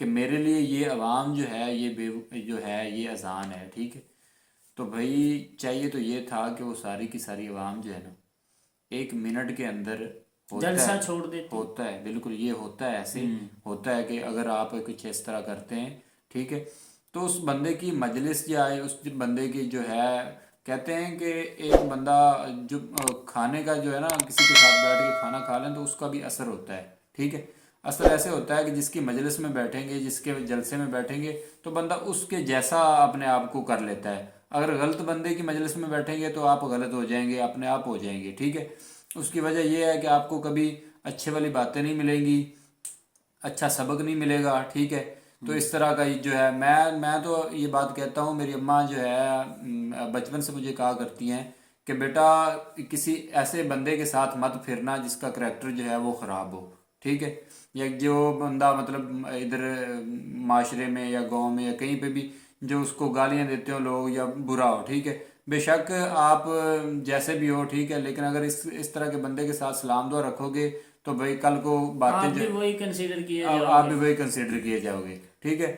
کہ میرے لیے یہ عوام جو ہے یہ جو ہے یہ اذان ہے، ٹھیک ہے. تو بھائی چاہیے تو یہ تھا کہ وہ ساری کی ساری عوام جو ہے نا 1 منٹ کے اندر جلسہ چھوڑ دیتے. ہوتا ہے بالکل، یہ ہوتا ہے ایسے ہوتا ہے کہ اگر آپ کچھ اس طرح کرتے ہیں، ٹھیک ہے، تو اس بندے کی مجلس جو آئے، اس بندے کی جو ہے، کہتے ہیں کہ ایک بندہ جو کھانے کا جو ہے نا کسی کے ساتھ بیٹھ کے کھانا کھا لیں تو اس کا بھی اثر ہوتا ہے، ٹھیک ہے. اثر ایسے ہوتا ہے کہ جس کی مجلس میں بیٹھیں گے، جس کے جلسے میں بیٹھیں گے تو بندہ اس کے جیسا اپنے آپ کو کر لیتا ہے. اگر غلط بندے کی مجلس میں بیٹھیں گے تو آپ غلط ہو جائیں گے، اپنے آپ ہو جائیں گے، ٹھیک ہے. اس کی وجہ یہ ہے کہ آپ کو کبھی اچھے والی باتیں نہیں ملیں گی، اچھا سبق نہیں ملے گا، ٹھیک ہے. تو اس طرح کا جو ہے میں تو یہ بات کہتا ہوں، میری اماں جو ہے بچپن سے مجھے کہا کرتی ہیں کہ بیٹا کسی ایسے بندے کے ساتھ مت پھرنا جس کا کریکٹر جو ہے وہ خراب ہو، ٹھیک ہے. یا جو بندہ مطلب ادھر معاشرے میں یا گاؤں میں یا کہیں پہ بھی جو اس کو گالیاں دیتے ہو لوگ یا برا ہو، ٹھیک ہے. بے شک آپ جیسے بھی ہو، ٹھیک ہے، لیکن اگر اس طرح کے بندے کے ساتھ سلام دعا رکھو گے تو بھائی کل کو باتیں آپ بھی وہی کنسیڈر کیے آپ بھی وہی کنسیڈر کیے جاؤ گے، ٹھیک ہے.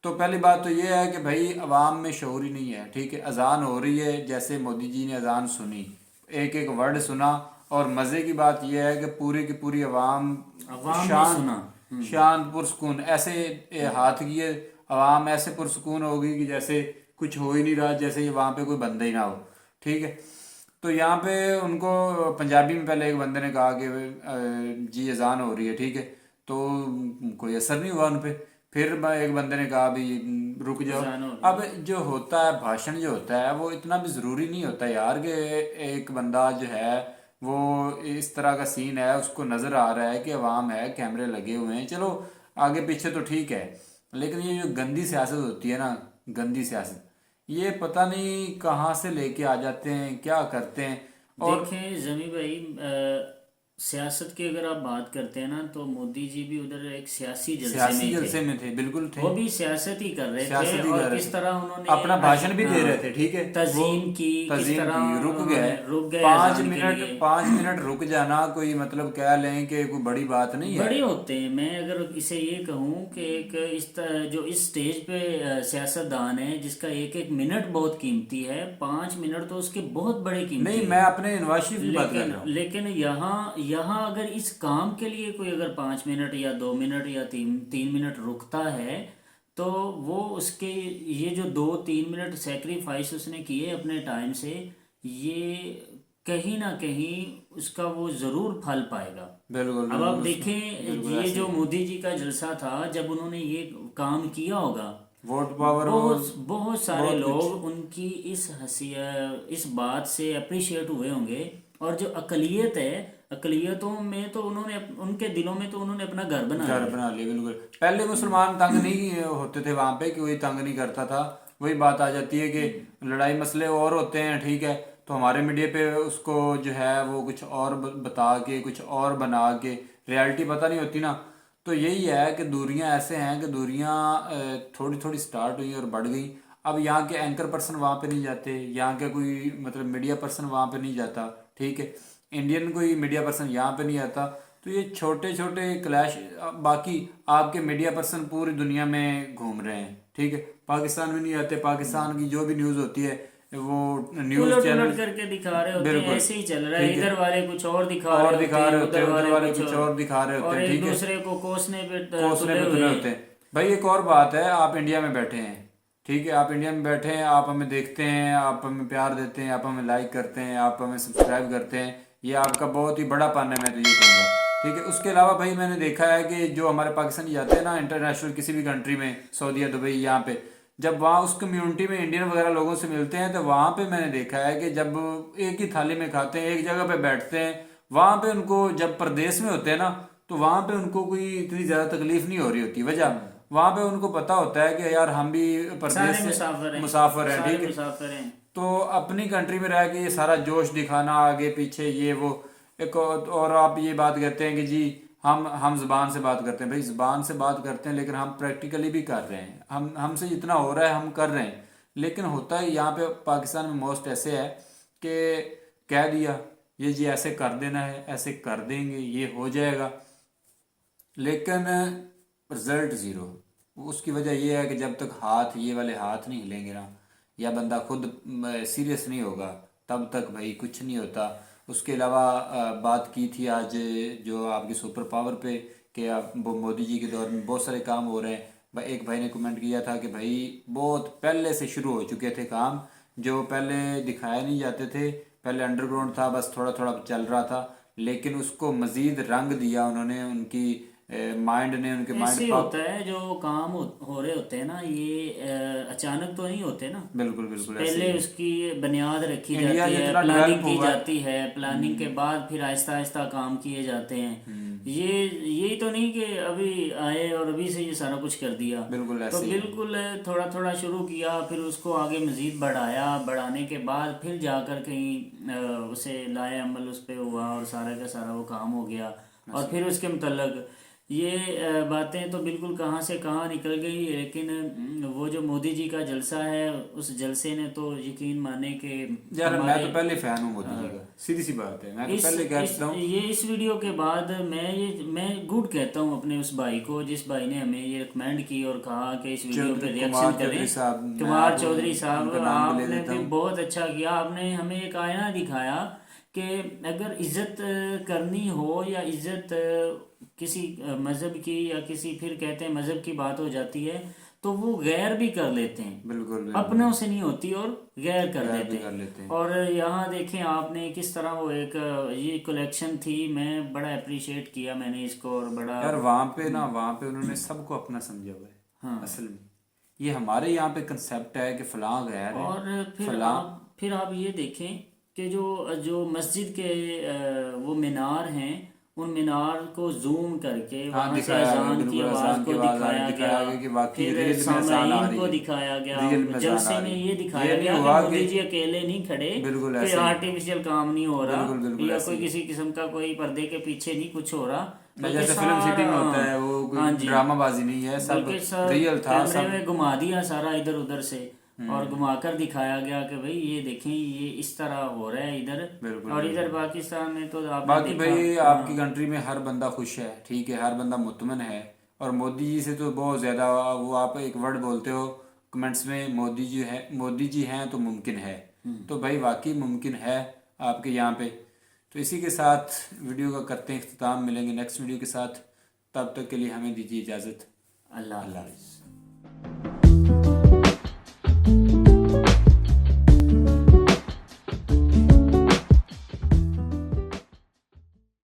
تو پہلی بات تو یہ ہے کہ بھائی عوام میں شعور ہی نہیں ہے، ٹھیک ہے. اذان ہو رہی ہے، جیسے مودی جی نے اذان سنی، ایک ایک ورڈ سنا، اور مزے کی بات یہ ہے کہ پوری کی پوری عوام شان پرسکون ایسے ہاتھ کیے، عوام ایسے پرسکون ہوگی کہ جیسے کچھ ہو ہی نہیں رہا، جیسے وہاں پہ کوئی بندہ ہی نہ ہو، ٹھیک ہے. تو یہاں پہ ان کو پنجابی میں پہلے ایک بندے نے کہا کہ جی اذان ہو رہی ہے، ٹھیک ہے، تو کوئی اثر نہیں ہوا ان پہ. پھر ایک بندے نے کہا بھی رک جاؤ. اب جو ہوتا ہے بھاشن جو ہوتا ہے وہ اتنا بھی ضروری نہیں ہوتا یار کہ ایک بندہ جو ہے وہ اس طرح کا سین ہے، اس کو نظر آ رہا ہے کہ عوام ہے، کیمرے لگے ہوئے ہیں، چلو آگے پیچھے تو ٹھیک ہے، لیکن یہ جو گندی سیاست ہوتی ہے نا، گندی سیاست، یہ پتہ نہیں کہاں سے لے کے آ جاتے ہیں، کیا کرتے ہیں. اور دیکھیں زمیں بھائی، سیاست کی اگر آپ بات کرتے ہیں نا تو مودی جی بھی ادھر ایک سیاسی جلسے میں تھے، بالکل تھے، وہ بھی سیاست ہی کر رہے تھے، اور کس طرح انہوں نے اپنا بھاشن بھی دے رہے تھے، ٹھیک ہے، تزئین کی، کس طرح رک گئے 5 منٹ رک جانا کوئی مطلب کہہ لیں کہ کوئی بڑی بات نہیں ہے، بڑے ہوتے ہیں. میں اگر اسے یہ کہوں کہ ایک جو اس سٹیج پہ سیاستدان ہے جس کا ایک ایک منٹ بہت قیمتی ہے، 5 منٹ تو اس کے بہت بڑے قیمتی نہیں، میں اپنے نواز شریف کی بات کر رہا ہوں. لیکن یہاں اگر اس کام کے لیے کوئی اگر 5 منٹ یا 2 منٹ یا 3 منٹ رکتا ہے تو وہ اس کے یہ جو 2-3 منٹ سیکریفائس اس نے کیے اپنے ٹائم سے، یہ کہیں نہ کہیں اس کا وہ ضرور پھل پائے گا. بالکل. اب آپ دیکھیں یہ جو مودی جی کا جلسہ تھا، جب انہوں نے یہ کام کیا ہوگا، ووٹ پاور، بہت سارے لوگ ان کی اس بات سے اپریشیٹ ہوئے ہوں گے. اور جو اقلیت ہے، اقلیتوں میں تو انہوں نے ان کے دلوں میں تو انہوں نے اپنا گھر بنا لیا. بالکل. پہلے مسلمان تنگ نہیں ہوتے تھے وہاں پہ، کوئی تنگ نہیں کرتا تھا. وہی بات آ جاتی ہے کہ لڑائی مسئلے اور ہوتے ہیں، ٹھیک ہے، تو ہمارے میڈیا پہ اس کو جو ہے وہ کچھ اور بتا کے کچھ اور بنا کے ریالٹی پتہ نہیں ہوتی نا. تو یہی ہے کہ دوریاں ایسے ہیں کہ دوریاں تھوڑی تھوڑی سٹارٹ ہوئی اور بڑھ گئی. اب یہاں کے اینکر پرسن وہاں پہ نہیں جاتے، یہاں کے کوئی مطلب میڈیا پرسن وہاں پہ نہیں جاتا، ٹھیک ہے، انڈین کوئی میڈیا پرسن یہاں پہ نہیں آتا. تو یہ چھوٹے چھوٹے کلیش، باقی آپ کے میڈیا پرسن پوری دنیا میں گھوم رہے ہیں، ٹھیک ہے، پاکستان میں نہیں آتے. پاکستان کی جو بھی نیوز ہوتی ہے وہ نیوز چینل کر کے دکھا رہے ہوتے ہیں، ایسے ہی چل رہا ہے. ادھر والے کچھ اور دکھا رہے ہوتے ہیں، ادھر والے کچھ اور دکھا رہے ہوتے ہیں، ایک دوسرے کو کوسنے پہ تلے ہوتے ہیں. بھائی ایک اور بات ہے، آپ انڈیا میں بیٹھے ہیں، ٹھیک ہے، آپ انڈیا میں بیٹھے ہیں، آپ ہمیں دیکھتے ہیں، آپ ہمیں پیار دیتے ہیں، آپ ہمیں لائک کرتے ہیں، آپ ہمیں سبسکرائب کرتے ہیں، یہ آپ کا بہت ہی بڑا پن ہے، میں تو یہ کہوں گا، ٹھیک ہے. اس کے علاوہ بھائی میں نے دیکھا ہے کہ جو ہمارے پاکستانی جاتے ہیں نا انٹرنیشنل کسی بھی کنٹری میں، سعودیہ، دبئی، یہاں پہ جب وہاں اس کمیونٹی میں انڈین وغیرہ لوگوں سے ملتے ہیں تو وہاں پہ میں نے دیکھا ہے کہ جب ایک ہی تھالی میں کھاتے ہیں، ایک جگہ پہ بیٹھتے ہیں، وہاں پہ ان کو جب پردیس میں ہوتے ہیں نا تو وہاں پہ ان کو کوئی اتنی زیادہ تکلیف نہیں ہو رہی ہوتی. وجہ وہاں پہ ان کو پتہ ہوتا ہے کہ یار ہم بھی پردیس سے مسافر ہیں، ٹھیک ہے. تو اپنی کنٹری میں رہ کے یہ سارا جوش دکھانا آگے پیچھے یہ وہ ایک، اور آپ یہ بات کہتے ہیں کہ جی ہم زبان سے بات کرتے ہیں. بھائی زبان سے بات کرتے ہیں لیکن ہم پریکٹیکلی بھی کر رہے ہیں، ہم سے جتنا ہو رہا ہے ہم کر رہے ہیں. لیکن ہوتا ہے یہاں پہ پاکستان میں موسٹ ایسے ہے کہ کہہ دیا یہ جی ایسے کر دینا ہے، ایسے کر دیں گے، یہ ہو جائے گا، لیکن رزلٹ زیرو. اس کی وجہ یہ ہے کہ جب تک یہ والے ہاتھ نہیں ہلیں گے نا، یا بندہ خود سیریس نہیں ہوگا، تب تک بھائی کچھ نہیں ہوتا۔ اس کے علاوہ بات کی تھی آج جو آپ کی سپر پاور پہ، کہ مودی جی کے دور میں بہت سارے کام ہو رہے ہیں۔ ایک بھائی نے کمنٹ کیا تھا کہ بھائی بہت پہلے سے شروع ہو چکے تھے کام، جو پہلے دکھائے نہیں جاتے تھے، پہلے انڈر گراؤنڈ تھا، بس تھوڑا تھوڑا چل رہا تھا، لیکن اس کو مزید رنگ دیا انہوں نے، ان کی مائنڈ نے، ان کے ایسے مائنڈ ہوتا ہے جو کام ہو رہے ہوتے ہیں نا، یہ اچانک تو نہیں ہوتے نا، بالکل بالکل پہلے اس کی بنیاد رکھی انڈیا جاتی ہے، جتنا پلاننگ ڈیولپ کی ہوا ہے، جاتی ہے، پلاننگ کے بعد پھر آہستہ آہستہ کام کیے جاتے ہیں۔ یہی تو نہیں کہ ابھی آئے اور ابھی سے یہ سارا کچھ کر دیا، بالکل تو ایسے ہی بالکل تھوڑا تھوڑا شروع کیا، پھر اس کو آگے مزید بڑھایا، بڑھانے کے بعد پھر جا کر کہیں اسے لائے عمل اس پہ ہوا اور سارا کا سارا وہ کام ہو گیا، اور پھر اس کے متعلق یہ باتیں تو بالکل کہاں سے کہاں نکل گئی۔ لیکن وہ جو مودی جی کا جلسہ ہے، اس جلسے نے تو یقین مانے کہ یار میں تو پہلے فین ہوں مودی جی کا، سیدھی سی بات ہے، میں تو پہلے کہتا ہوں یہ اس ویڈیو کے بعد میں گڈ کہتا ہوں اپنے اس بھائی کو، جس بھائی نے ہمیں یہ ریکمینڈ کی اور کہا کہ اس ویڈیو پہ ریئیکشن کریں، کمار چودھری صاحب، آپ نے بھی بہت اچھا کیا۔ آپ نے ہمیں ایک آئینہ دکھایا کہ اگر عزت کرنی ہو یا عزت کسی مذہب کی، یا کسی پھر کہتے ہیں مذہب کی بات ہو جاتی ہے تو وہ غیر بھی کر لیتے ہیں، بالکل اپنوں سے نہیں ہوتی اور غیر کر لیتے کر ہیں۔ لیتے ہیں۔ اور یہاں دیکھیں آپ نے کس طرح وہ ایک یہ کلیکشن تھی، میں بڑا اپریشیٹ کیا میں نے اس کو، اور بڑا یار وہاں پہ انہوں نے سب کو اپنا سمجھا ہوا ہے اصل میں۔ یہ ہمارے یہاں پہ کنسیپٹ ہے کہ فلاں غیر ہے، اور پھر آپ یہ دیکھیں کہ جو مسجد کے وہ مینار ہیں، ان مینار کو زوم کر کے وہاں سے اذان کی آواز کو دکھایا گیا، پھر سامعین کو دکھایا گیا، جلسے میں یہ دکھایا گیا کہ مودی جی اکیلے نہیں کھڑے، کوئی آرٹیفیشل کام نہیں ہو رہا، یا کوئی کسی قسم کا کوئی پردے کے پیچھے نہیں کچھ ہو رہا، جیسے فلم سٹی میں ہوتا ہے، وہ کوئی ڈرامہ بازی نہیں ہے، سب ریئل تھا، کیمرے میں گھما دیا سارا ادھر ادھر سے، اور گھما کر دکھایا گیا کہ بھئی یہ دیکھیں یہ اس طرح ہو رہا ہے ادھر، اور ادھر پاکستان میں تو آپ نے باقی بھائی آپ کی کنٹری میں ہر بندہ خوش ہے، ٹھیک ہے، ہر بندہ مطمئن ہے، اور مودی جی سے تو بہت زیادہ، وہ آپ ایک ورڈ بولتے ہو کمنٹس میں، مودی جی ہیں تو ممکن ہے، تو بھائی واقعی ممکن ہے آپ کے یہاں پہ۔ تو اسی کے ساتھ ویڈیو کا کرتے ہیں اختتام، ملیں گے نیکسٹ ویڈیو کے ساتھ، تب تک کے لیے ہمیں دیجیے اجازت، اللہ حافظ۔